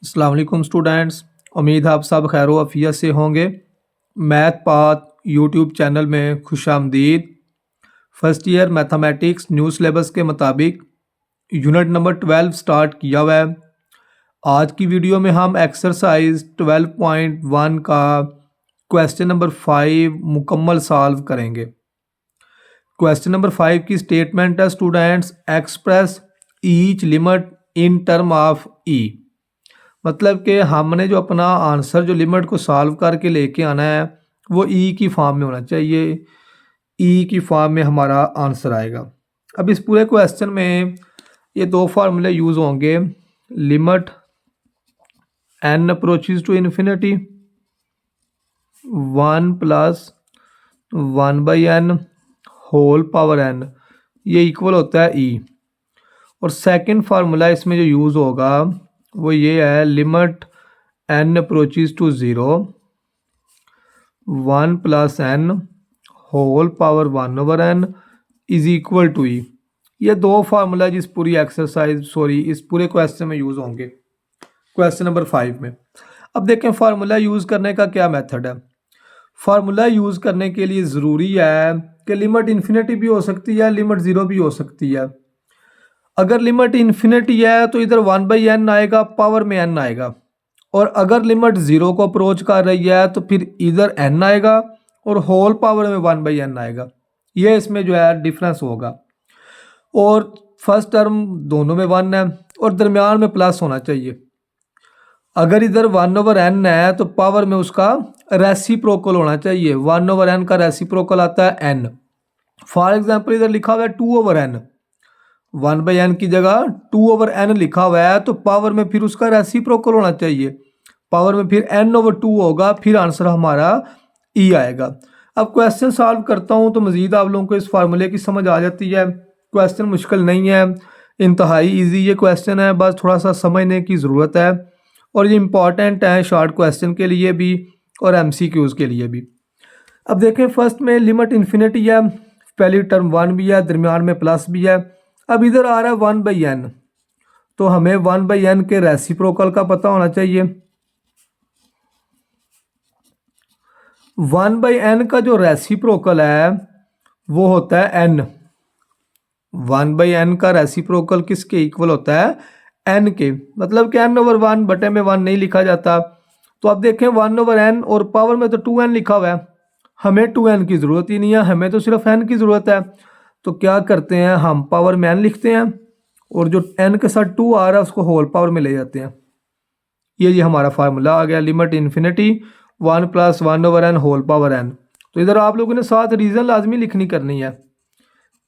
अस्सलाम वालेकुम स्टूडेंट्स। उम्मीद है आप सब खैर आफियत से होंगे। मैथ पाथ यूट्यूब चैनल में खुश आमदीद। First year mathematics new syllabus के मुताबिक यूनिट नंबर 12 स्टार्ट किया हुआ है। आज की वीडियो में हम एक्सरसाइज 12.1 का क्वेश्चन नंबर 5 मुकम्मल सॉल्व करेंगे। क्वेश्चन नंबर 5 की स्टेटमेंट है students, express each limit in term of e. मतलब कि हमने जो अपना आंसर जो लिमिट को सॉल्व करके लेके आना है वो ई की फॉर्म में होना चाहिए। ई की फॉर्म में हमारा आंसर आएगा। अब इस पूरे क्वेश्चन में ये दो फार्मूले यूज़ होंगे। Limit n approaches to infinity 1 plus 1/n whole power n, ये इक्वल होता है ई। और सेकंड फार्मूला इसमें जो यूज़ होगा वो ये है, limit n approaches to 0 1 plus n whole power 1/n is equal to e. ये दो फार्मूला जिस पूरी इस पूरे क्वेश्चन में यूज़ होंगे क्वेश्चन नंबर 5 में। अब देखें फार्मूला यूज़ करने का क्या मेथड है। फार्मूला यूज़ करने के लिए ज़रूरी है कि लिमिट इन्फिनिटी भी हो सकती है, लिमिट ज़ीरो भी हो सकती है। अगर लिमिट इन्फिनिटी है तो इधर 1/n आएगा, पावर में n आएगा। और अगर लिमिट ज़ीरो को अप्रोच कर रही है तो फिर इधर n आएगा और होल पावर में 1/n आएगा। ये इसमें जो है डिफरेंस होगा। और फर्स्ट टर्म दोनों में 1 है और दरमियान में प्लस होना चाहिए। अगर इधर 1/n है तो पावर में उसका रेसिप्रोकल होना चाहिए। 1/n का रेसिप्रोकल आता है n। फॉर एग्जाम्पल इधर लिखा हुआ है 2/n, 1/n की जगह 2/n लिखा हुआ है तो पावर में फिर उसका रेसिप्रोकल होना चाहिए। पावर में फिर n/2 होगा, फिर आंसर हमारा ई आएगा। अब क्वेश्चन सॉल्व करता हूँ तो मज़ीद आप लोगों को इस फार्मूले की समझ आ जाती है। क्वेश्चन मुश्किल नहीं है, इंतहाई इजी ये क्वेश्चन है, बस थोड़ा सा समझने की ज़रूरत है। और ये इम्पॉर्टेंट है शॉर्ट क्वेश्चन के लिए भी और MCQs के लिए भी। अब देखें फर्स्ट में लिमिट इन्फिनिटी है, पहली टर्म 1 भी है, दरमियान में प्लस भी है। अब इधर आ रहा है 1/n, तो हमें 1/n के रेसिप्रोकल का पता होना चाहिए। 1/n का जो रेसिप्रोकल है वो होता है n। 1/n का रेसिप्रोकल किसके इक्वल होता है, n के। मतलब कि n/1 बटे में 1 नहीं लिखा जाता। तो अब देखें 1/n और पावर में तो 2n लिखा हुआ है, हमें 2n की ज़रूरत ही नहीं है, हमें तो सिर्फ n की ज़रूरत है। तो क्या करते हैं, हम पावर में n लिखते हैं और जो n के साथ 2 आ रहा है उसको होल पावर में ले जाते हैं। ये हमारा फार्मूला आ गया, limit infinity 1 plus 1/n whole power n। तो इधर आप लोगों ने साथ रीज़न लाजमी लिखनी करनी है।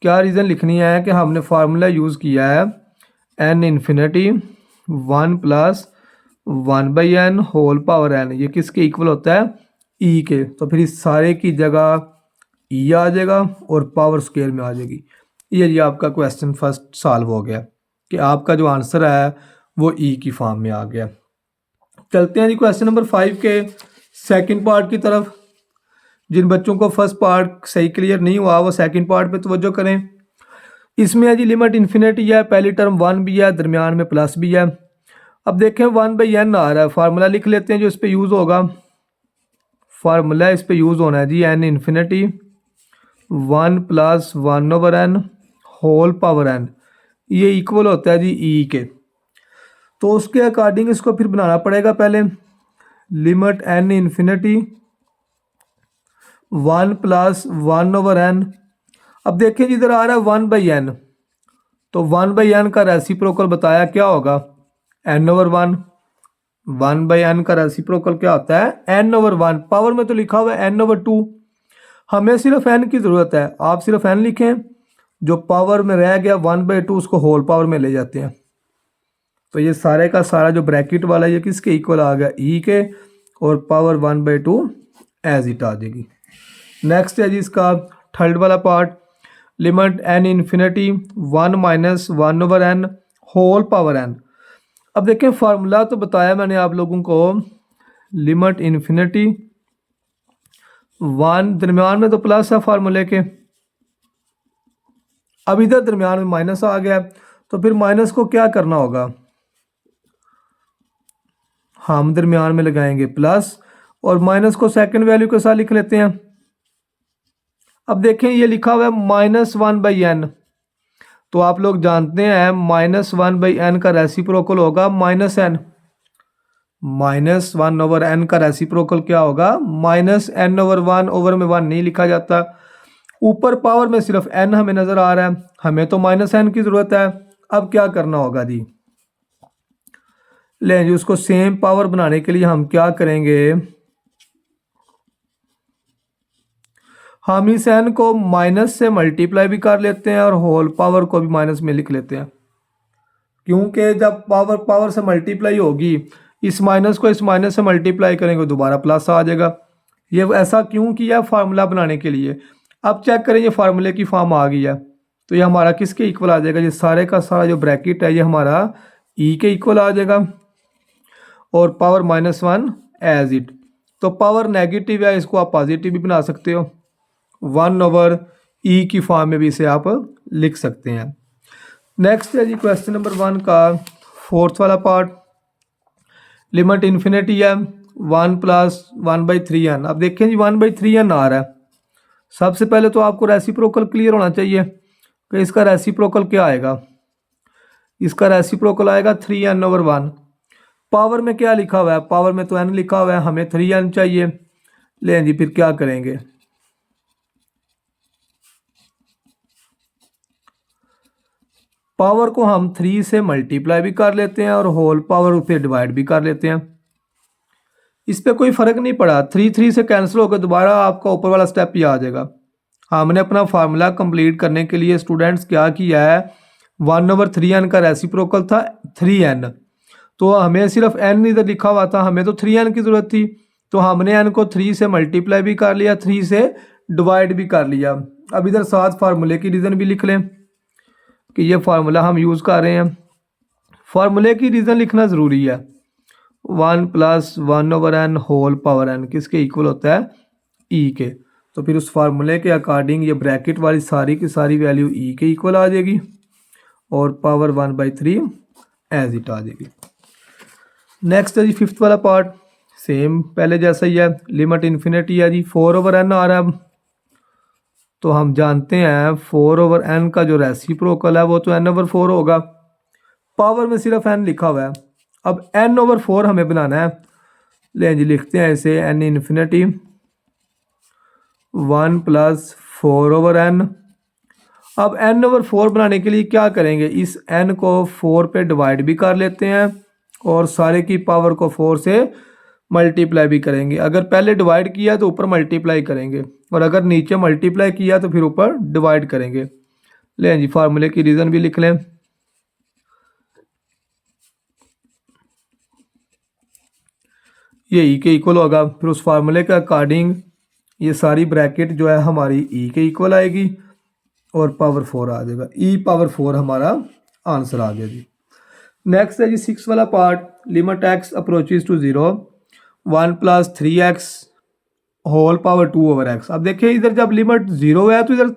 क्या रीज़न लिखनी है कि हमने फार्मूला यूज़ किया है n infinity 1 plus 1/n whole power n, ये किसके इक्वल होता है, ई के। तो फिर इस सारे की जगह ई आ जाएगा और पावर स्क्वायर में आ जाएगी। ये आपका क्वेश्चन फर्स्ट सॉल्व हो गया कि आपका जो आंसर है वो ई की फॉर्म में आ गया। चलते हैं जी क्वेश्चन नंबर 5 के सेकंड पार्ट की तरफ। जिन बच्चों को फर्स्ट पार्ट सही क्लियर नहीं हुआ वो सेकंड पार्ट पे तवज्जो करें। इसमें है जी लिमिट इन्फिनिटी है, पहली टर्म 1 भी है, दरमियान में प्लस भी है। अब देखें 1/n आ रहा है, फार्मूला लिख लेते हैं जो इस पे यूज़ होगा। फार्मूला इस पे यूज़ होना है जी n infinity 1 plus 1/n whole power n, ये इक्वल होता है जी ई के। तो उसके अकॉर्डिंग इसको फिर बनाना पड़ेगा। पहले limit n infinity 1 plus 1/n। अब देखें जिधर आ रहा है 1/n, तो 1/n का रेसिप्रोकल बताया क्या होगा, n/1। 1/n का रेसिप्रोकल क्या होता है, n/1। पावर में तो लिखा हुआ है n/2, हमें सिर्फ n की ज़रूरत है। आप सिर्फ n लिखें, जो पावर में रह गया 1/2 उसको होल पावर में ले जाते हैं। तो ये सारे का सारा जो ब्रैकेट वाला ये किसके इक्वल आ गया, ई के, और पावर 1/2 एज इट आ जाएगी। नेक्स्ट है जी इसका थर्ड वाला part, limit n infinity 1 minus 1/n whole power n। अब देखें फार्मूला तो बताया मैंने आप लोगों को, लिमिट इन्फिनिटी 1, दरमियान में तो प्लस है फार्मूले के, अब इधर दरमियान में माइनस आ गया, तो फिर माइनस को क्या करना होगा, हम दरमियान में लगाएंगे प्लस और माइनस को सेकंड वैल्यू के साथ लिख लेते हैं। अब देखें ये लिखा हुआ है -1/n, तो आप लोग जानते हैं -1/n का रेसिप्रोकल होगा -n। -1/n का रेसिप्रोकल क्या होगा? -n/1 में 1 नहीं लिखा जाता। ऊपर पावर में सिर्फ n हमें नजर आ रहा है, हमें तो -n की जरूरत है। अब क्या करना होगा जी? लें जी, उसको सेम पावर बनाने के लिए हम क्या करेंगे, हम इस n को माइनस से मल्टीप्लाई भी कर लेते हैं और होल पावर को भी माइनस में लिख लेते हैं, क्योंकि जब पावर पावर से मल्टीप्लाई होगी, इस माइनस को इस माइनस से मल्टीप्लाई करेंगे दोबारा प्लस आ जाएगा। ये ऐसा क्यों किया? फार्मूला बनाने के लिए। अब चेक करें, ये फार्मूले की फॉर्म आ गई है, तो ये हमारा किसके इक्वल आ जाएगा? ये सारे का सारा जो ब्रैकेट है ये हमारा e के इक्वल आ जाएगा और पावर -1 एज इट। तो पावर नेगेटिव है, इसको आप पॉजिटिव भी बना सकते हो, 1/e की फॉर्म में भी इसे आप लिख सकते हैं। नेक्स्ट है जी क्वेश्चन नंबर 1 का फोर्थ वाला पार्ट। लिमिट इन्फिनिटी है 1 + 1/3n। अब देखें जी 1/3n आ रहा है। सबसे पहले तो आपको रेसिप्रोकल क्लियर होना चाहिए कि इसका रेसिप्रोकल क्या आएगा। इसका रेसिप्रोकल आएगा 3n/1। पावर में क्या लिखा हुआ है? पावर में तो n लिखा हुआ है, हमें 3n चाहिए। लें जी, फिर क्या करेंगे? पावर को हम 3 से मल्टीप्लाई भी कर लेते हैं और होल पावर पे डिवाइड भी कर लेते हैं। इस पे कोई फ़र्क नहीं पड़ा, 3 से कैंसिल होकर दोबारा आपका ऊपर वाला स्टेप ही आ जाएगा। हमने अपना फार्मूला कंप्लीट करने के लिए स्टूडेंट्स क्या किया है, 1/3n का रेसिप्रोकल था 3n, तो हमें सिर्फ n इधर लिखा हुआ था, हमें तो 3n की ज़रूरत थी, तो हमने n को 3 से मल्टीप्लाई भी कर लिया, 3 से डिवाइड भी कर लिया। अब इधर साथ फार्मूले की रीज़न भी लिख लें कि ये फार्मूला हम यूज़ कर रहे हैं। फार्मूले की रीज़न लिखना ज़रूरी है। 1 + 1/n होल पावर n किसके इक्वल होता है? e के। तो फिर उस फार्मूले के अकॉर्डिंग ये ब्रैकेट वाली सारी की सारी वैल्यू e के इक्वल आ जाएगी और पावर 1/3 एज इट आ जाएगी। नेक्स्ट है जी फिफ्थ वाला पार्ट, सेम पहले जैसा ही है। लिमिट इन्फिनिटी है जी 4/n आ रहा है। अब तो हम जानते हैं 4/n का जो रेसिप्रोकल है वो तो n/4 होगा। पावर में सिर्फ n लिखा हुआ है, अब n/4 हमें बनाना है। लें जी, लिखते हैं इसे n इन्फिनिटी 1 + 4/n। अब n/4 बनाने के लिए क्या करेंगे, इस n को 4 पे डिवाइड भी कर लेते हैं और सारे की पावर को 4 से मल्टीप्लाई भी करेंगे। अगर पहले डिवाइड किया तो ऊपर मल्टीप्लाई करेंगे और अगर नीचे मल्टीप्लाई किया तो फिर ऊपर डिवाइड करेंगे। लें जी, फार्मूले की रीज़न भी लिख लें। ये ई के इक्वल होगा, फिर उस फार्मूले के अकॉर्डिंग ये सारी ब्रैकेट जो है हमारी ई के इक्वल आएगी और पावर 4 आ जाएगा। ई पावर 4 हमारा आंसर आ गया जी। नेक्स्ट है जी 6 वाला part. Limit x approaches to 0 1 + 3x whole power 2/x। अब देखिए इधर जब लिमिट 0 है तो इधर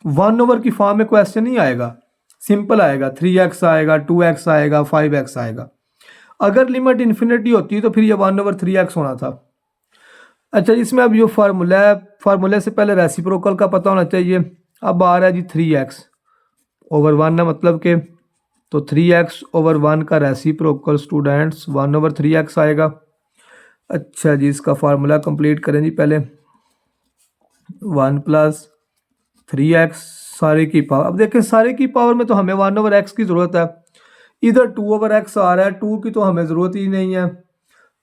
1/, की फॉर्म में क्वेश्चन नहीं आएगा, सिंपल आएगा, 3x आएगा, 2x आएगा, 5x आएगा। अगर लिमिट इन्फिनिटी होती तो फिर ये 1/3x होना था। अच्छा, इसमें अब जो फार्मूला है, फार्मूले से पहले रेसिप्रोकल का पता होना चाहिए। अब आ रहा है जी 3x/1 है, मतलब के तो 3x/1 का रेसिप्रोकल स्टूडेंट्स 1/3x आएगा। अच्छा जी, इसका फार्मूला कंप्लीट करें जी। पहले 1 + 3x सारे की पावर। अब देखें सारे की पावर में तो हमें 1/x की ज़रूरत है, इधर 2/x आ रहा है, 2 की तो हमें ज़रूरत ही नहीं है।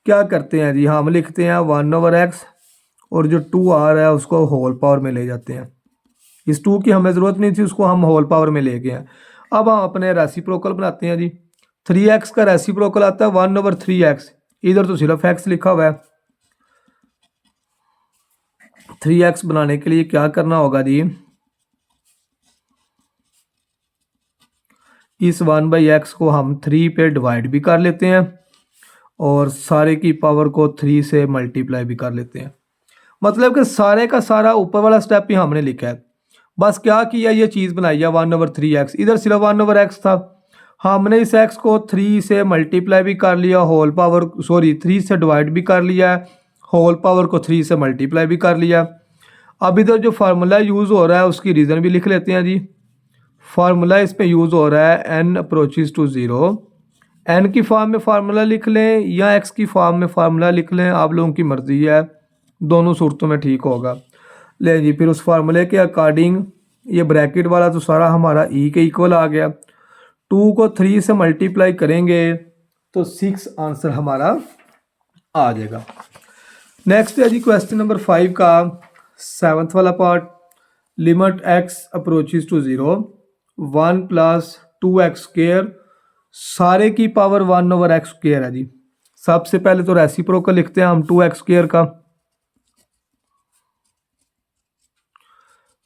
क्या करते हैं जी, हम लिखते हैं 1/x और जो 2 आ रहा है उसको होल पावर में ले जाते हैं। इस 2 की हमें ज़रूरत नहीं थी, उसको हम होल पावर में ले गए हैं। अब हम अपने रेसिप्रोकल बनाते हैं जी। 3x का रेसिप्रोकल आता है 1/3x, इधर तो सिर्फ x लिखा हुआ है। 3x बनाने के लिए क्या करना होगा जी, इस 1/x को हम 3 पे डिवाइड भी कर लेते हैं और सारे की पावर को 3 से मल्टीप्लाई भी कर लेते हैं। मतलब कि सारे का सारा ऊपर वाला स्टेप ही हमने लिखा है। बस क्या किया, ये चीज़ बनाई है 1/3x, इधर सिर्फ 1/x था, हमने इस x को 3 से मल्टीप्लाई भी कर लिया, होल पावर 3 से डिवाइड भी कर लिया है, होल पावर को 3 से मल्टीप्लाई भी कर लिया। अब इधर जो फार्मूला यूज़ हो रहा है उसकी रीज़न भी लिख लेते हैं जी। फार्मूला इसमें यूज़ हो रहा है n अप्रोचेज टू 0। n की फॉर्म में फार्मूला लिख लें या x की फॉर्म में फार्मूला लिख लें, आप लोगों की मर्ज़ी है, दोनों सूरतों में ठीक होगा। ले जी, फिर उस फार्मूले के अकॉर्डिंग ये ब्रैकेट वाला तो सारा हमारा e के इक्वल आ गया। 2 को 3 से मल्टीप्लाई करेंगे तो 6 आंसर हमारा आ जाएगा। नेक्स्ट है जी क्वेश्चन नंबर 5 का 7th वाला part. Limit x approaches to 0, 1 plus 2x square सारे की पावर 1/x स्क्वायर है जी। सबसे पहले तो रेसिप्रोकल लिखते हैं हम 2x स्क्वायर का।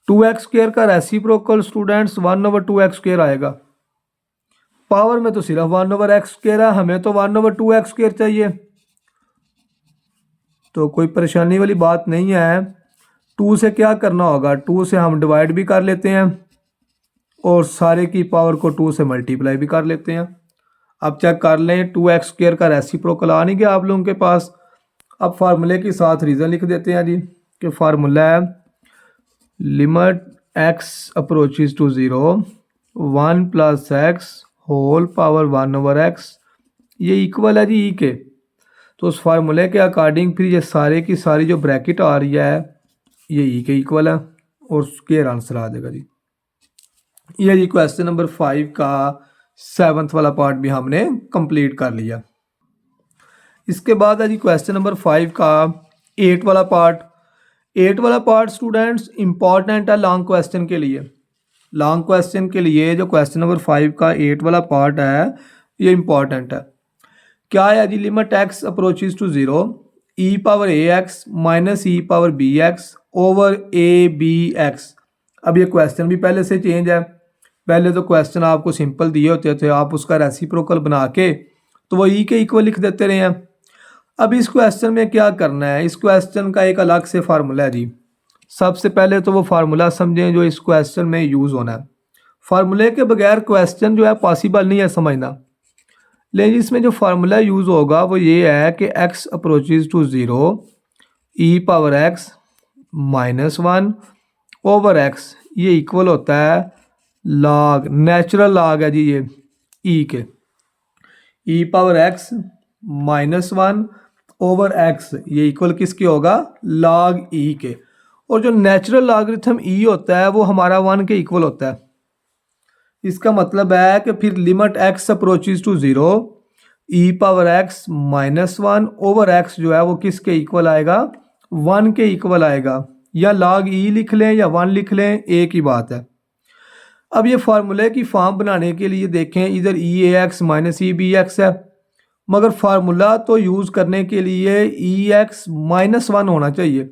2x स्क्वायर का रेसिप्रोकल स्टूडेंट्स 1/2x स्क्वायर आएगा। पावर में तो सिर्फ 1/x स्क्वायर है, हमें तो 1/2x स्क्वायर चाहिए, तो कोई परेशानी वाली बात नहीं है। 2 से क्या करना होगा, 2 से हम डिवाइड भी कर लेते हैं और सारे की पावर को 2 से मल्टीप्लाई भी कर लेते हैं। अब चेक कर लें, 2x स्क्वायर का रेसिप्रोकल आ नहीं गया आप लोगों के पास। अब फार्मूले के साथ रीज़न लिख देते हैं जी कि फार्मूला है limit x approaches to 0, 1 plus x whole power 1/x, ये इक्वल है जी e के। तो उस फार्मूले के अकॉर्डिंग फिर ये सारे की सारी जो ब्रैकेट आ रही है ये ई के इक्वल है और स्क्वायर आंसर आ जाएगा जी। ये जी क्वेश्चन नंबर 5 का 7th वाला पार्ट भी हमने कंप्लीट कर लिया। इसके बाद है जी क्वेश्चन नंबर 5 का 8 वाला पार्ट। 8 वाला पार्ट स्टूडेंट्स इंपॉर्टेंट है लॉन्ग क्वेश्चन के लिए। लॉन्ग क्वेश्चन के लिए जो क्वेश्चन नंबर 5 का 8 वाला पार्ट है ये इंपॉर्टेंट है। क्या है जी, limit x approaches to 0, e power ax minus e power bx over abx। अब ये क्वेश्चन भी पहले से चेंज है। पहले तो क्वेश्चन आपको सिंपल दिए होते थे, आप उसका रेसिप्रोकल बना के तो वो e के इक्वल लिख देते रहे हैं। अब इस क्वेश्चन में क्या करना है, इस क्वेश्चन का एक अलग से फार्मूला है जी। सबसे पहले तो वो फार्मूला समझें जो इस क्वेश्चन में यूज़ होना है। फार्मूले के बगैर क्वेश्चन जो है पॉसिबल नहीं है समझना। लेकिन इसमें जो फार्मूला यूज़ होगा वो ये है कि x approaches to 0, e power x minus 1 over x, ये इक्वल होता है लॉग, नेचुरल लॉग है जी ये e के। e power x minus 1 over x, ये इक्वल किसके होगा, लॉग e के। और जो नेचुरल लॉगरिथम e होता है वो हमारा 1 के इक्वल होता है। इसका मतलब है कि फिर limit x approaches to 0, e power x minus 1 over x जो है वो किसके इक्वल आएगा, 1 के इक्वल आएगा। या log e लिख लें या 1 लिख लें, एक ही बात है। अब ये फार्मूले की फॉर्म बनाने के लिए देखें, इधर e ax minus e bx है, मगर फार्मूला तो यूज़ करने के लिए e x माइनस 1 होना चाहिए।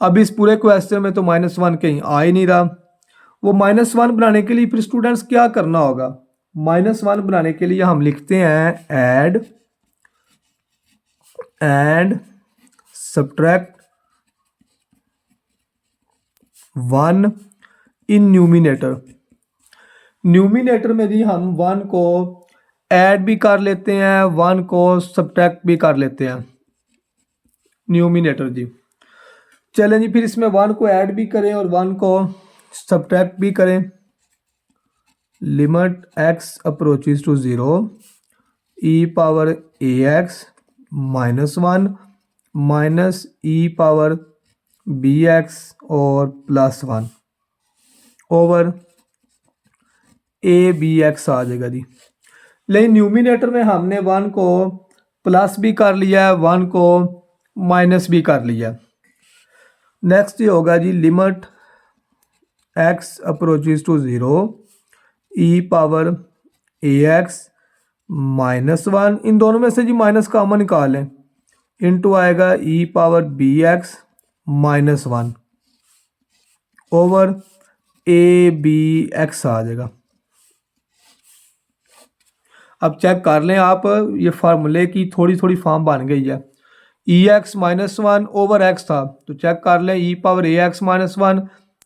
अब इस पूरे क्वेश्चन में तो -1 कहीं आ ही नहीं रहा। वो -1 बनाने के लिए फिर स्टूडेंट्स क्या करना होगा, -1 बनाने के लिए हम लिखते हैं add subtract 1 in numerator. Numerator में जी हम 1 को ऐड भी कर लेते हैं, 1 को सब्ट्रैक्ट भी कर लेते हैं न्यूमिनेटर जी। चलें जी, फिर इसमें 1 को ऐड भी करें और 1 को सब्ट्रैक्ट भी करें। Limit x approaches to 0, e power ax minus 1 minus e power bx और प्लस 1 ओवर abx आ जाएगा जी। लेकिन न्यूमिनेटर में हमने 1 को प्लस भी कर लिया है, 1 को माइनस भी कर लिया। नेक्स्ट ये होगा जी limit x approaches to 0, e power ax minus 1, इन दोनों में से जी माइनस कॉमन निकालें, इनटू आएगा e power bx minus 1 over abx आ जाएगा। अब चेक कर लें आप, ये फार्मूले की थोड़ी थोड़ी फॉर्म बन गई है। ex माइनस 1 ओवर x था, तो चेक कर लें e power ax minus 1,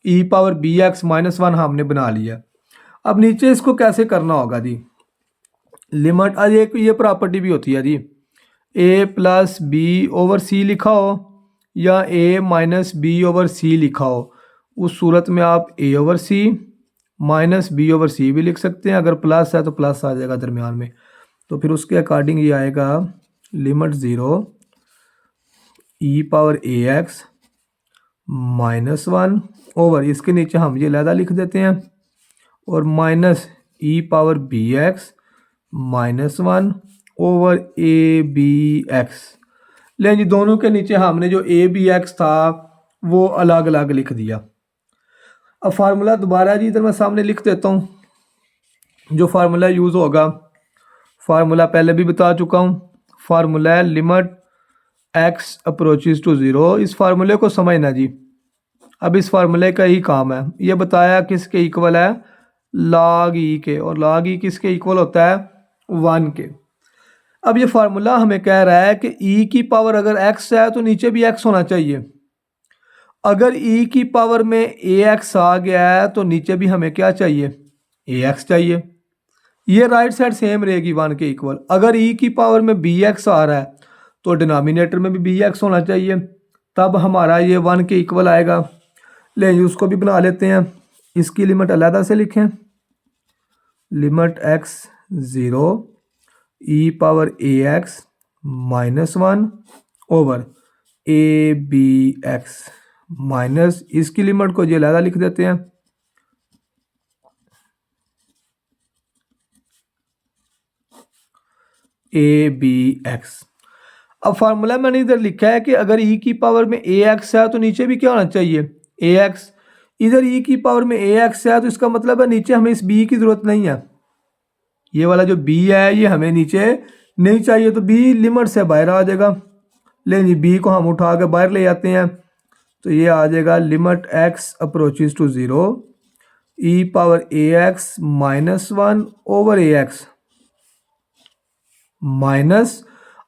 e power bx minus 1 हमने बना लिया। अब नीचे इसको कैसे करना होगा जी, लिमिट आज एक ये प्रॉपर्टी भी होती है जी, ए प्लस बी ओवर सी लिखा हो या ए माइनस बी ओवर सी लिखा हो, उस सूरत में आप ए ओवर सी माइनस बी ओवर सी भी लिख सकते हैं। अगर प्लस है तो प्लस आ जाएगा दरमियान में, तो फिर उसके अकॉर्डिंग ये आएगा limit 0 e power a x -1 over, इसके नीचे हम ये लहदा लिख देते हैं, और minus e power b x -1 over a b x. ले जी दोनों के नीचे हमने जो ए बी एक्स था वो अलग अलग लिख दिया। अब फार्मूला दोबारा जी इधर मैं सामने लिख देता हूँ, जो फार्मूला यूज़ होगा, फार्मूला पहले भी बता चुका हूँ, फार्मूला है लिमिट एक्स अप्रोचेस टू 0। इस फार्मूले को समझना जी, अब इस फार्मूले का ही काम है, ये बताया किसके इक्वल है, log ई के, और log ई किसके इक्वल होता है, 1 के। अब ये फार्मूला हमें कह रहा है कि e की पावर अगर x है तो नीचे भी x होना चाहिए। अगर e की पावर में ax आ गया है तो नीचे भी हमें क्या चाहिए, ax चाहिए। ये राइट साइड सेम रहेगी 1 के इक्वल। अगर e की पावर में bx आ रहा है तो डिनोमिनेटर में भी bx होना चाहिए, तब हमारा ये 1 के इक्वल आएगा। ले उसको भी बना लेते हैं, इसकी लिमिट अलहदा से लिखें, limit x 0 e power a x -1 over a b x minus, इसकी लिमिट को ये अलहदा लिख देते हैं, ए बी एक्स। अब फार्मूला मैंने इधर लिखा है कि अगर e की पावर में ए एक्स है तो नीचे भी क्या होना चाहिए, ए एक्स। इधर e की पावर में ए एक्स है तो इसका मतलब है नीचे हमें इस b की ज़रूरत नहीं है, ये वाला जो b है ये हमें नीचे नहीं चाहिए, तो b लिमिट से बाहर आ जाएगा। ले जी b को हम उठा के बाहर ले जाते हैं, तो ये आ जाएगा limit x approaches to 0 e power a x -1 over a x minus,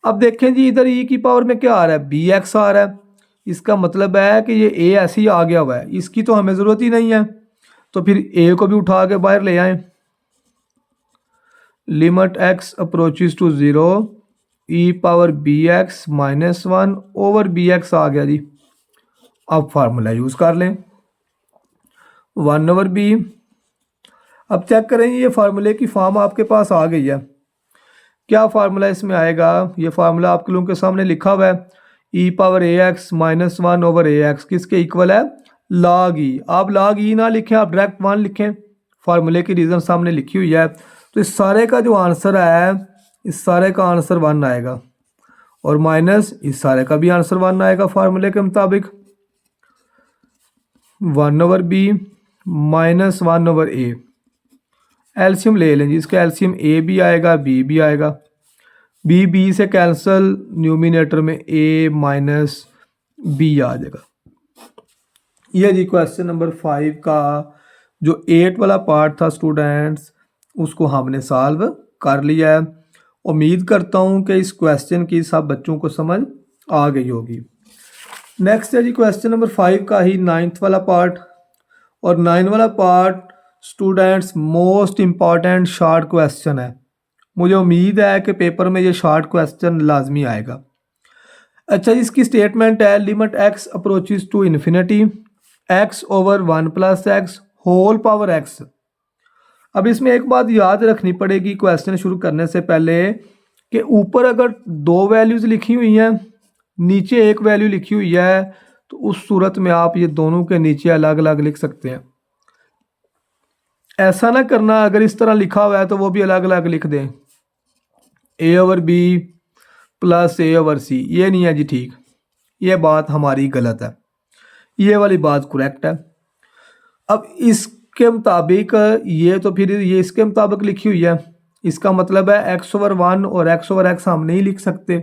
अब देखें जी इधर e की पावर में क्या आ रहा है, बी एक्स आ रहा है, इसका मतलब है कि ये a ऐसे ही आ गया हुआ है, इसकी तो हमें ज़रूरत ही नहीं है, तो फिर a को भी उठा के बाहर ले आए। Limit x approaches to 0 e power b x -1 over b x आ गया जी। अब फार्मूला यूज़ कर लें 1 ओवर बी। अब चेक करें ये फार्मूले की फॉर्म आपके पास आ गई है, क्या फार्मूला इसमें आएगा, ये फार्मूला आपके लोगों के सामने लिखा हुआ है, ई power a x -1 over a x किसके इक्वल है, log ई। आप log ई ना लिखें, आप डायरेक्ट 1 लिखें, फार्मूले की रीज़न सामने लिखी हुई है, तो इस सारे का जो आंसर है, इस सारे का आंसर 1 आएगा, और माइनस इस सारे का भी आंसर 1 आएगा फार्मूले के मुताबिक। 1 ओवर बी -1 ओवर ए, एलसीएम ले लें जी, इसका एलसीएम ए भी आएगा बी भी आएगा, बी बी से कैंसिल, न्यूमिनेटर में ए माइनस बी आ जाएगा। ये जी क्वेश्चन नंबर 5 का जो 8 वाला पार्ट था स्टूडेंट्स, उसको हमने सॉल्व कर लिया है। उम्मीद करता हूँ कि इस क्वेश्चन की सब बच्चों को समझ आ गई होगी। नेक्स्ट है जी क्वेश्चन नंबर 5 का ही 9th वाला पार्ट, और 9 वाला part students most important short question है। मुझे उम्मीद है कि पेपर में ये शॉर्ट क्वेश्चन लाजमी आएगा। अच्छा, इसकी स्टेटमेंट है limit x approaches to infinity x over 1 plus x whole power x। अब इसमें एक बात याद रखनी पड़ेगी क्वेश्चन शुरू करने से पहले कि ऊपर अगर 2 वैल्यूज़ लिखी हुई हैं, नीचे एक वैल्यू लिखी हुई है, तो उस सूरत में आप ये दोनों के नीचे अलग अलग लिख सकते हैं। ऐसा ना करना, अगर इस तरह लिखा हुआ है तो वो भी अलग अलग लिख दें, ए ओवर बी प्लस ए ओवर सी, ये नहीं है जी ठीक, ये बात हमारी गलत है, ये वाली बात करेक्ट है। अब इसके मुताबिक ये तो फिर ये इसके मुताबिक लिखी हुई है, इसका मतलब है x ओवर 1 और x ओवर x हम नहीं लिख सकते।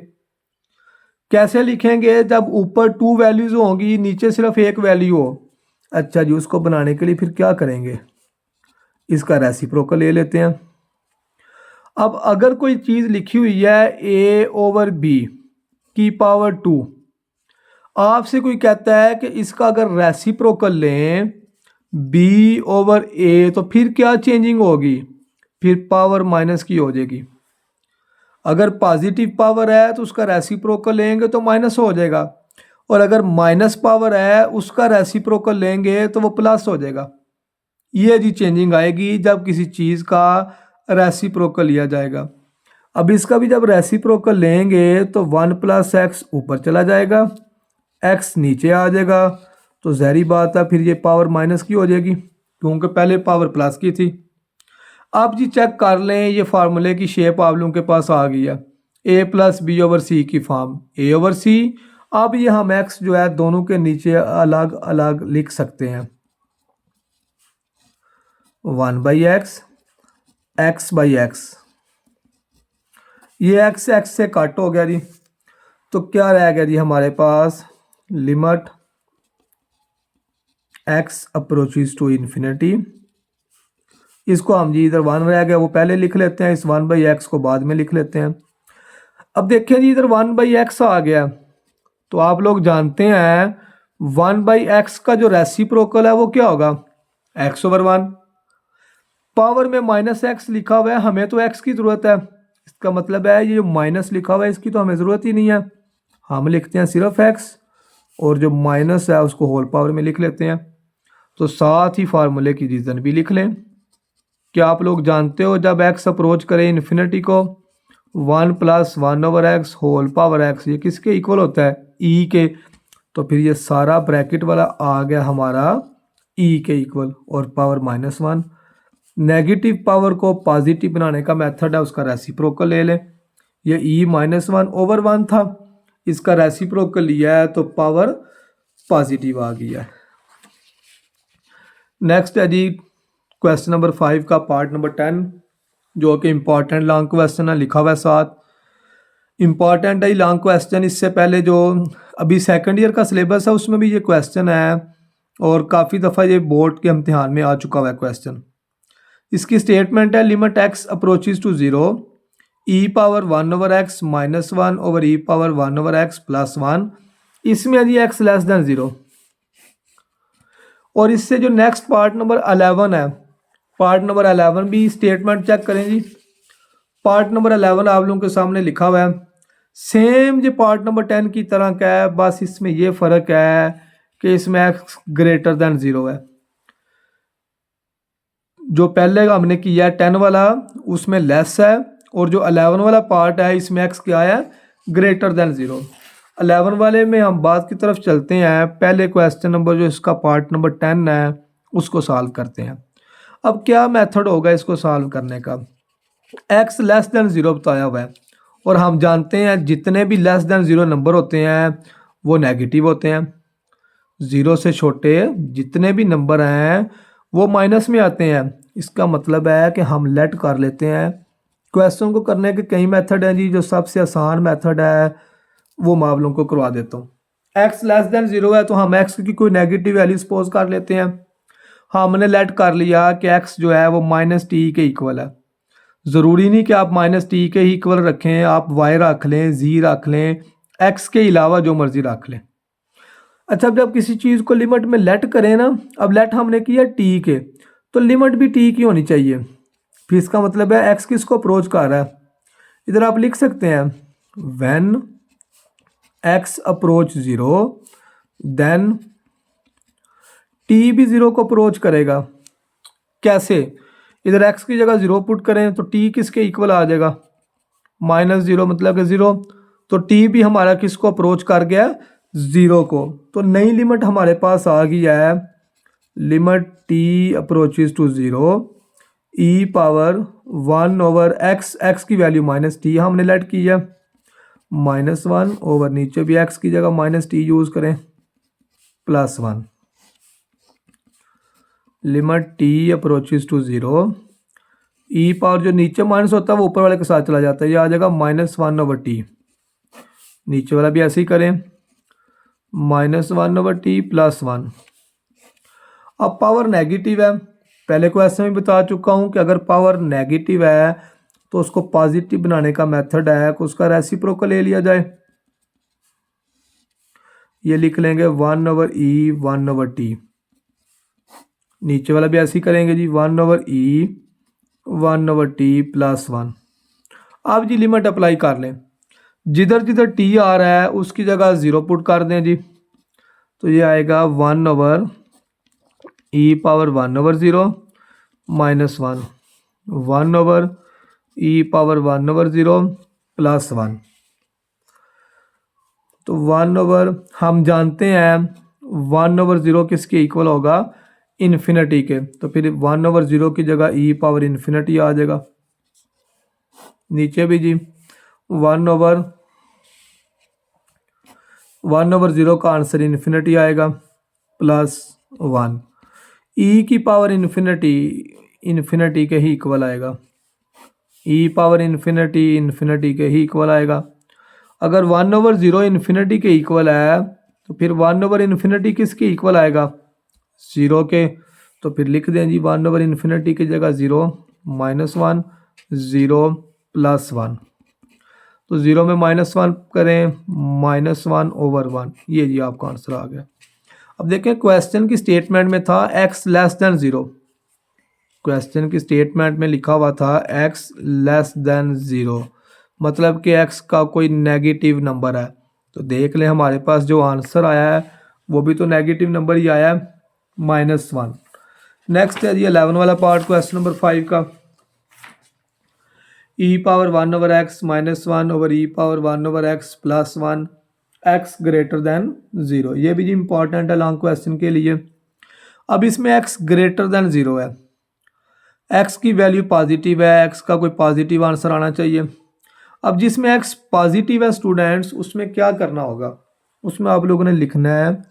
कैसे लिखेंगे, जब ऊपर 2 वैल्यूज़ होंगी, नीचे सिर्फ एक वैल्यू हो। अच्छा जी, उसको बनाने के लिए फिर क्या करेंगे, इसका रेसिप्रोकल ले लेते हैं। अब अगर कोई चीज़ लिखी हुई है a ओवर b की पावर 2, आपसे कोई कहता है कि इसका अगर रेसिप्रोकल लें b ओवर a, तो फिर क्या चेंजिंग होगी, फिर पावर माइनस की हो जाएगी। अगर पॉजिटिव पावर है तो उसका रेसिप्रोकल लेंगे तो माइनस हो जाएगा, और अगर माइनस पावर है उसका रेसिप्रोकल लेंगे तो वो प्लस हो जाएगा। ये जी चेंजिंग आएगी जब किसी चीज़ का रेसिप्रोकल लिया जाएगा। अब इसका भी जब रेसिप्रोकल लेंगे तो 1 + x ऊपर चला जाएगा, x नीचे आ जाएगा, तो ज़ाहिर बात है फिर ये पावर माइनस की हो जाएगी क्योंकि पहले पावर प्लस की थी। आप जी चेक कर लें, ये फार्मूले की शेप आप लोगों के पास आ गई है, a + b/c की फॉर्म a/c। अब ये हम x जो है दोनों के नीचे अलग अलग लिख सकते हैं, 1/x, x/x। ये x से कट हो गया जी, तो क्या रह गया जी हमारे पास, limit x approaches to infinity. इसको हम जी इधर 1 रह गया वो पहले लिख लेते हैं, इस 1/x को बाद में लिख लेते हैं। अब देखिए जी इधर 1/x आ गया, तो आप लोग जानते हैं 1/x का जो रेसिप्रोकल है वो क्या होगा, x/1। पावर में -x लिखा हुआ है, हमें तो x की ज़रूरत है, इसका मतलब है ये जो माइनस लिखा हुआ है इसकी तो हमें ज़रूरत ही नहीं है, हम लिखते हैं सिर्फ x, और जो माइनस है उसको होल पावर में लिख लेते हैं। तो साथ ही फार्मूले की रीज़न भी लिख लें। क्या आप लोग जानते हो जब x अप्रोच करें इन्फिनिटी को, 1 + 1/x होल पावर x ये किसके इक्वल होता है, e के। तो फिर ये सारा ब्रैकेट वाला आ गया हमारा e के इक्वल, और पावर -1। नेगेटिव पावर को पॉजिटिव बनाने का मेथड है, उसका रेसिप्रोकल ले लें। ये e -1/1 था, इसका रेसिप्रोकल लिया है तो पावर पॉजिटिव आ गई है। नेक्स्ट है जी क्वेश्चन नंबर 5 का पार्ट नंबर 10, जो कि इम्पॉर्टेंट लॉन्ग क्वेश्चन है, लिखा हुआ है साथ। इम्पॉर्टेंट है लॉन्ग क्वेश्चन, इससे पहले जो अभी सेकंड ईयर का सिलेबस है उसमें भी ये क्वेश्चन है, और काफ़ी दफ़ा ये बोर्ड के इम्तिहान में आ चुका हुआ है क्वेश्चन। इसकी स्टेटमेंट है limit x approaches to 0 e⁻1/x -1 e⁻1/x +1। इसमें यदि x <0। और इससे जो नेक्स्ट पार्ट नंबर 11 है, पार्ट नंबर 11 भी स्टेटमेंट चेक करें जी। पार्ट नंबर 11 आप लोगों के सामने लिखा हुआ है, सेम जो पार्ट नंबर 10 की तरह का है, बस इसमें ये फ़र्क है कि इसमें x > 0 है। जो पहले हमने किया है 10 वाला उसमें लेस है, और जो 11 वाला पार्ट है इसमें x क्या है, > 0। 11 वाले में हम बात की तरफ चलते हैं। पहले क्वेश्चन नंबर जो इसका पार्ट नंबर 10 है उसको सॉल्व करते हैं। अब क्या मेथड होगा इसको सॉल्व करने का, x < 0 बताया हुआ है, और हम जानते हैं जितने भी < 0 नंबर होते हैं वो नेगेटिव होते हैं। 0 से छोटे जितने भी नंबर हैं वो माइनस में आते हैं। इसका मतलब है कि हम लेट कर लेते हैं। क्वेश्चन को करने के कई मेथड हैं जी, जो सबसे आसान मेथड है वो मैं आप लोगों को करवा देता हूँ। x < 0 है तो हम x की कोई नेगेटिव वैल्यू सपोज कर लेते हैं। हमने लेट कर लिया कि x जो है वो -t के इक्वल है। ज़रूरी नहीं कि आप -t के ही इक्वल रखें, आप y रख लें, z रख लें, x के अलावा जो मर्जी रख लें। अच्छा, जब किसी चीज़ को लिमिट में लेट करें ना, अब लेट हमने किया t के, तो लिमिट भी t की होनी चाहिए। फिर इसका मतलब है x किसको अप्रोच कर रहा है, इधर आप लिख सकते हैं when x approach 0 then t भी 0 को अप्रोच करेगा। कैसे, इधर x की जगह 0 पुट करें तो t किसके इक्वल आ जाएगा, -0 मतलब कि 0, तो t भी हमारा किसको अप्रोच कर गया, 0 को। तो नई लिमिट हमारे पास आ गई है, limit t approaches to 0 e⁻1/x, x की वैल्यू -t हमने लेट की है, -1 ओवर नीचे भी x की जगह -t यूज़ करें, +1। Limit t approaches to 0 e power जो नीचे माइनस होता है वो ऊपर वाले के साथ चला जाता है, ये आ जाएगा -1/t। नीचे वाला भी ऐसे ही करें, -1/t +1। अब पावर नेगेटिव है, पहले क्वेश्चन में बता चुका हूँ कि अगर पावर नेगेटिव है तो उसको पॉजिटिव बनाने का मेथड है कि उसका रेसिप्रोकल ले लिया जाए। ये लिख लेंगे 1/e 1/t। नीचे वाला भी ऐसे ही करेंगे जी, 1/e 1/t +1। अब जी लिमिट अप्लाई कर लें, जिधर जिधर टी आ रहा है उसकी जगह 0 पुट कर दें जी, तो ये आएगा 1/e पावर 1/0 -1, 1/e पावर 1/0 +1। तो 1 हम जानते हैं 1/0 किसके इक्वल होगा, इन्फिनिटी के, तो फिर 1/0 की जगह e पावर इन्फिनिटी आ जाएगा। नीचे भी जी 1/0 का आंसर इन्फिनिटी आएगा +1, e की पावर इन्फिनिटी के ही इक्वल आएगा, e पावर इन्फिनिटी के ही इक्वल आएगा। अगर 1/0 इन्फिनिटी के इक्वल है तो फिर 1/इन्फिनिटी किसके इक्वल आएगा, 0 के, तो फिर लिख दें जी 1/इन्फिनिटी की जगह 0 -1 0 +1, तो 0 में -1 करें -1/1, ये जी आपका आंसर आ गया। अब देखें क्वेश्चन की स्टेटमेंट में था x लेस देन 0, क्वेश्चन की स्टेटमेंट में लिखा हुआ था x लेस देन 0, मतलब कि x का कोई नेगेटिव नंबर है। तो देख लें हमारे पास जो आंसर आया है वो भी तो नेगेटिव नंबर ही आया है -1। नेक्स्ट है जी 11 वाला पार्ट क्वेश्चन नंबर 5 का, e power 1/x -1/e power 1/x +1 x greater than 0, ये भी जी इंपॉर्टेंट है लॉन्ग क्वेश्चन के लिए। अब इसमें x ग्रेटर देन 0 है, x की वैल्यू पॉजिटिव है, x का कोई पॉजिटिव आंसर आना चाहिए। अब जिसमें x पॉजिटिव है स्टूडेंट्स, उसमें क्या करना होगा, उसमें आप लोगों ने लिखना है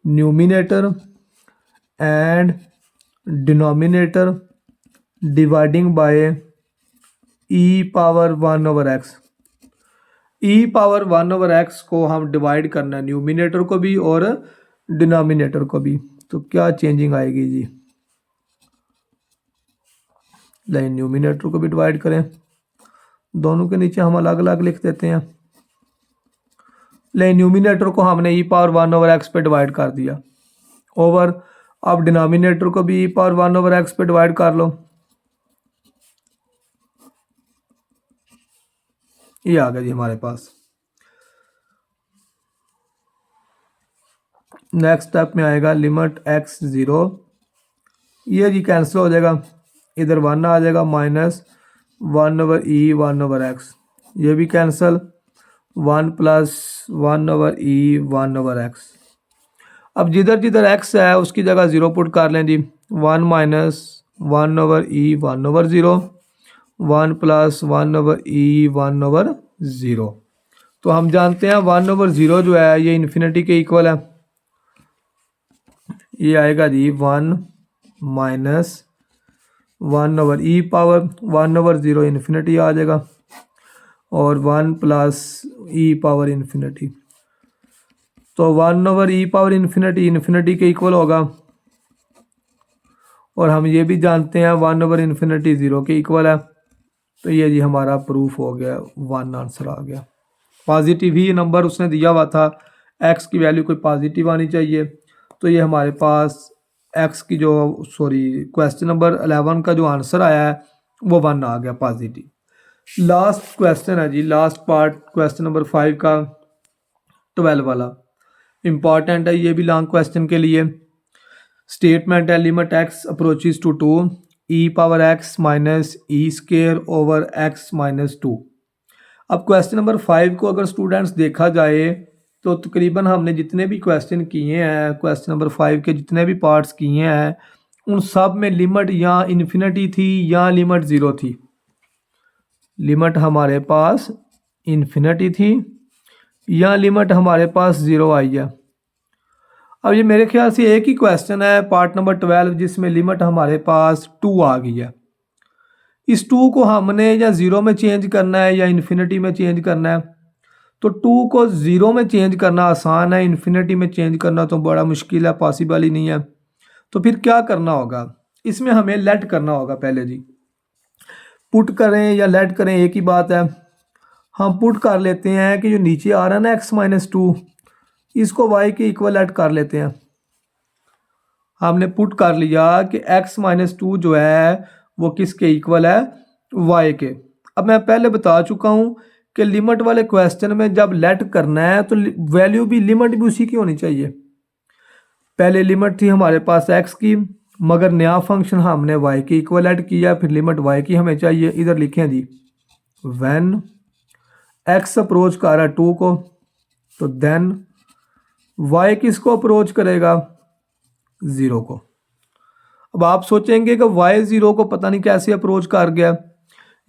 numerator and denominator dividing by e power 1/x, e power 1/x को हम डिवाइड करना है न्यूमिनेटर को भी और डिनोमिनेटर को भी। तो क्या चेंजिंग आएगी जी, लाइन न्यूमिनेटर को भी डिवाइड करें, दोनों के नीचे हम अलग अलग लिख देते हैं। लाइन न्यूमिनेटर को हमने e पावर 1/x पे डिवाइड कर दिया ओवर, अब डिनोमिनेटर को भी e पावर 1/x पे डिवाइड कर लो, ये आ गया जी हमारे पास। नेक्स्ट स्टेप में आएगा लिमिट x 0, ये जी कैंसिल हो जाएगा, इधर 1 आ जाएगा -1/e 1/x, ये भी कैंसिल, 1 + 1/e 1/x। अब जिधर जिधर x है उसकी जगह 0 पुट कर लें जी, 1 - 1/e 1/0 1 + 1/e 1/0। तो हम जानते हैं 1/0 जो है ये इन्फिनिटी के इक्वल है, ये आएगा जी 1 - 1/e पावर 1/0 इन्फिनिटी आ जाएगा और 1 + e पावर इन्फिनिटी, तो 1/e पावर इन्फिनिटी के इक्वल होगा, और हम ये भी जानते हैं 1/इन्फिनिटी 0 के इक्वल है। तो ये जी हमारा प्रूफ हो गया, 1 आंसर आ गया। पॉजिटिव ही नंबर उसने दिया हुआ था, x की वैल्यू कोई पॉजिटिव आनी चाहिए, तो ये हमारे पास x की जो क्वेश्चन नंबर 11 का जो आंसर आया है वो 1 आ गया पॉजिटिव। लास्ट क्वेश्चन है जी, लास्ट पार्ट क्वेश्चन नंबर 5 का 12 वाला, इंपॉर्टेंट है ये भी लॉन्ग क्वेश्चन के लिए। स्टेटमेंट है limit x approaches to 2 e power x -e² over x -2। अब क्वेश्चन नंबर 5 को अगर स्टूडेंट्स देखा जाए तो तकरीबन हमने जितने भी क्वेश्चन किए हैं, क्वेश्चन नंबर 5 के जितने भी पार्ट्स किए हैं, उन सब में लिमिट या इन्फिनिटी थी या लिमिट 0 थी। लिमिट हमारे पास इन्फिनिटी थी या लिमिट हमारे पास 0 आई है। अब ये मेरे ख्याल से एक ही क्वेश्चन है पार्ट नंबर 12 जिसमें लिमिट हमारे पास 2 आ गई है। इस 2 को हमने या 0 में चेंज करना है या इन्फिनिटी में चेंज करना है। तो 2 को 0 में चेंज करना आसान है, इन्फिनिटी में चेंज करना तो बड़ा मुश्किल है, पॉसिबल ही नहीं है। तो फिर क्या करना होगा, इसमें हमें लेट करना होगा पहले जी। पुट करें या लेट करें एक ही बात है। हम पुट कर लेते हैं कि जो नीचे आ रहा है ना x -2, इसको y के इक्वल लेट कर लेते हैं। हमने पुट कर लिया कि x -2 जो है वो किसके इक्वल है, y के। अब मैं पहले बता चुका हूँ कि लिमिट वाले क्वेश्चन में जब लेट करना है तो वैल्यू भी लिमिट भी उसी की होनी चाहिए। पहले लिमिट थी हमारे पास x की, मगर नया फंक्शन हमने y के इक्वल ऐड किया, फिर लिमिट y की हमें चाहिए। इधर लिखें जी व्हेन x अप्रोच कर रहा है 2 को, तो देन y किसको अप्रोच करेगा 0 को। अब आप सोचेंगे कि y 0 को पता नहीं कैसे अप्रोच कर गया।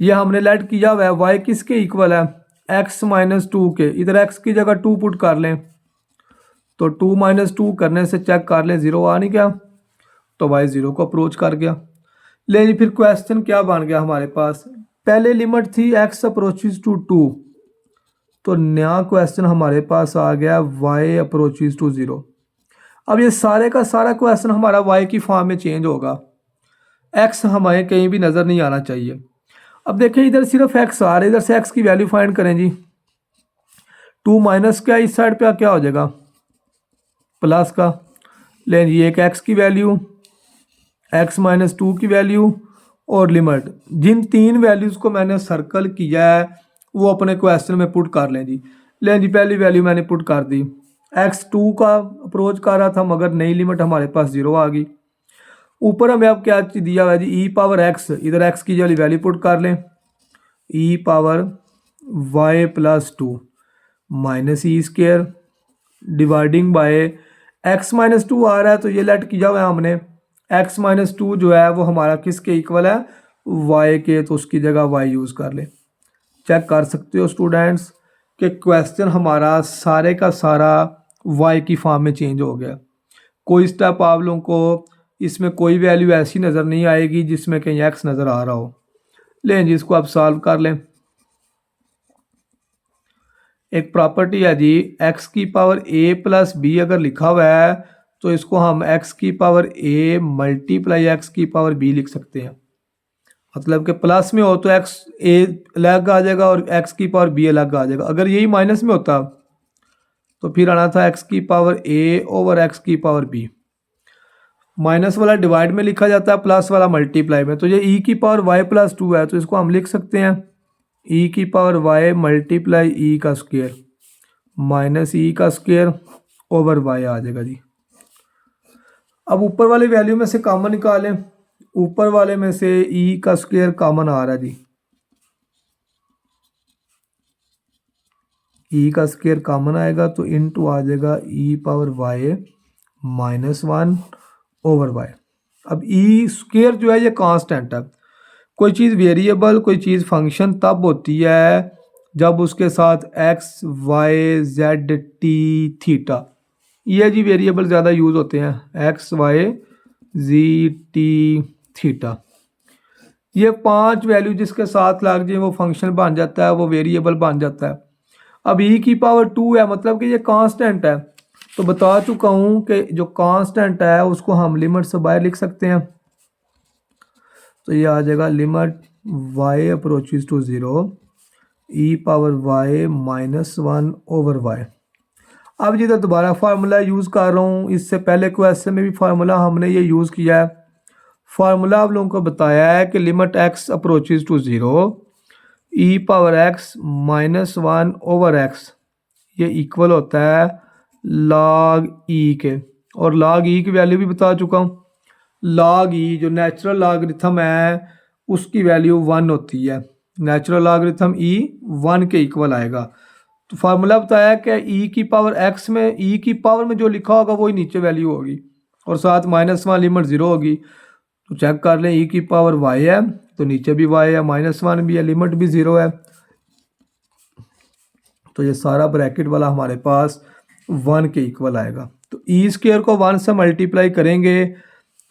ये हमने लेट किया हुआ है y किसके इक्वल है x माइनस 2 के। इधर x की जगह 2 पुट कर लें तो 2 माइनस 2 करने से चेक कर लें 0 आ नहीं गया, तो y 0 को अप्रोच कर गया। ले फिर क्वेश्चन क्या बन गया हमारे पास। पहले लिमिट थी x अप्रोचेस टू 2, तो नया क्वेश्चन हमारे पास आ गया y अप्रोचेस टू 0। अब ये सारे का सारा क्वेश्चन हमारा y की फॉर्म में चेंज होगा, x हमें कहीं भी नज़र नहीं आना चाहिए। अब देखें इधर सिर्फ x आ रहा है, इधर से x की वैल्यू फाइंड करें जी। 2 माइनस का इस साइड पे क्या हो जाएगा प्लस का। लें जी एक x की वैल्यू, x माइनस 2 की वैल्यू और लिमिट। जिन तीन वैल्यूज़ को मैंने सर्कल किया है वो अपने क्वेश्चन में पुट कर लें जी। लें जी पहली वैल्यू मैंने पुट कर दी, x 2 का अप्रोच कर रहा था मगर नई लिमिट हमारे पास 0 आ गई। ऊपर हमें अब क्या दिया हुआ है जी e पावर x, इधर x की वैल्यू पुट कर लें e power y plus 2 minus E square dividing by x minus 2 आ रहा है, तो ये लेट किया हुआ है हमने। x माइनस 2 जो है वो हमारा किसके इक्वल है y के, तो उसकी जगह y यूज़ कर ले। चेक कर सकते हो स्टूडेंट्स कि क्वेश्चन हमारा सारे का सारा y की फॉर्म में चेंज हो गया। कोई स्टेप आप लोगों को इसमें कोई वैल्यू ऐसी नज़र नहीं आएगी जिसमें कहीं x नज़र आ रहा हो। लें जी इसको आप सॉल्व कर लें। एक प्रॉपर्टी है जी x की पावर a प्लस बी अगर लिखा हुआ है तो इसको हम x की पावर a मल्टीप्लाई x की पावर b लिख सकते हैं। मतलब कि प्लस में हो तो x a अलग आ जाएगा और x की पावर b अलग आ जाएगा। अगर यही माइनस में होता तो फिर आना था x की पावर a ओवर x की पावर b। माइनस वाला डिवाइड में लिखा जाता है, प्लस वाला मल्टीप्लाई में। तो ये e की पावर y प्लस 2 है, तो इसको हम लिख सकते हैं e की पावर y मल्टीप्लाई e का स्क्वायर माइनस e का स्क्वायर ओवर y आ जाएगा जी। अब ऊपर वाले वैल्यू में से कॉमन निकालें। ऊपर वाले में से e का स्क्वायर कॉमन आ रहा है जी, e का स्क्वायर कॉमन आएगा तो इनटू आ जाएगा e power y minus 1 over y। अब e स्क्वायर जो है ये कांस्टेंट है। कोई चीज़ वेरिएबल कोई चीज़ फंक्शन तब होती है जब उसके साथ x y z t theta, ये जी वेरिएबल ज़्यादा यूज़ होते हैं x y z t theta. ये 5 वैल्यू जिसके साथ लग जाए वो फंक्शन बन जाता है, वो वेरिएबल बन जाता है। अब e की पावर 2 है, मतलब कि ये कांस्टेंट है। तो बता चुका हूँ कि जो कांस्टेंट है उसको हम लिमिट से बाहर लिख सकते हैं। तो ये आ जाएगा limit y approaches to 0 e power y minus 1 over y। अब जिधर दोबारा फार्मूला यूज़ कर रहा हूँ, इससे पहले क्वेश्चन में भी फार्मूला हमने ये यूज़ किया है। फार्मूला आप लोगों को बताया है कि limit x approaches to 0 e power x minus 1 over x ये इक्वल होता है log e के, और log e की वैल्यू भी बता चुका हूँ। log e जो नेचुरल लॉगरिथम है उसकी वैल्यू 1 होती है। नेचुरल लॉगरिथम e 1 के इक्वल आएगा। तो फार्मूला बताया कि e की पावर x में e की पावर में जो लिखा होगा वही नीचे वैल्यू होगी, और साथ माइनस 1 लिमिट 0 होगी। तो चेक कर लें e की पावर y है तो नीचे भी y है, माइनस 1 भी है, लिमिट भी 0 है। तो ये सारा ब्रैकेट वाला हमारे पास 1 के इक्वल आएगा। तो ई स्क्वायर को 1 से मल्टीप्लाई करेंगे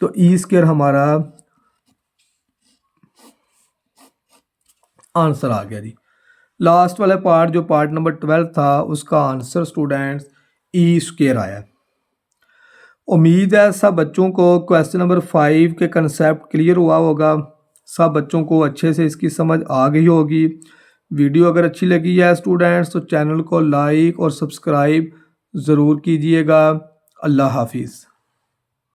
तो ई स्क्वायर हमारा आंसर आ गया जी। लास्ट वाला पार्ट जो पार्ट नंबर 12 था उसका आंसर स्टूडेंट्स ई स्क्वायर आया। उम्मीद है सब बच्चों को क्वेश्चन नंबर 5 के कंसेप्ट क्लियर हुआ होगा, सब बच्चों को अच्छे से इसकी समझ आ गई होगी। वीडियो अगर अच्छी लगी है स्टूडेंट्स तो चैनल को लाइक और सब्सक्राइब ज़रूर कीजिएगा। अल्लाह हाफिज़।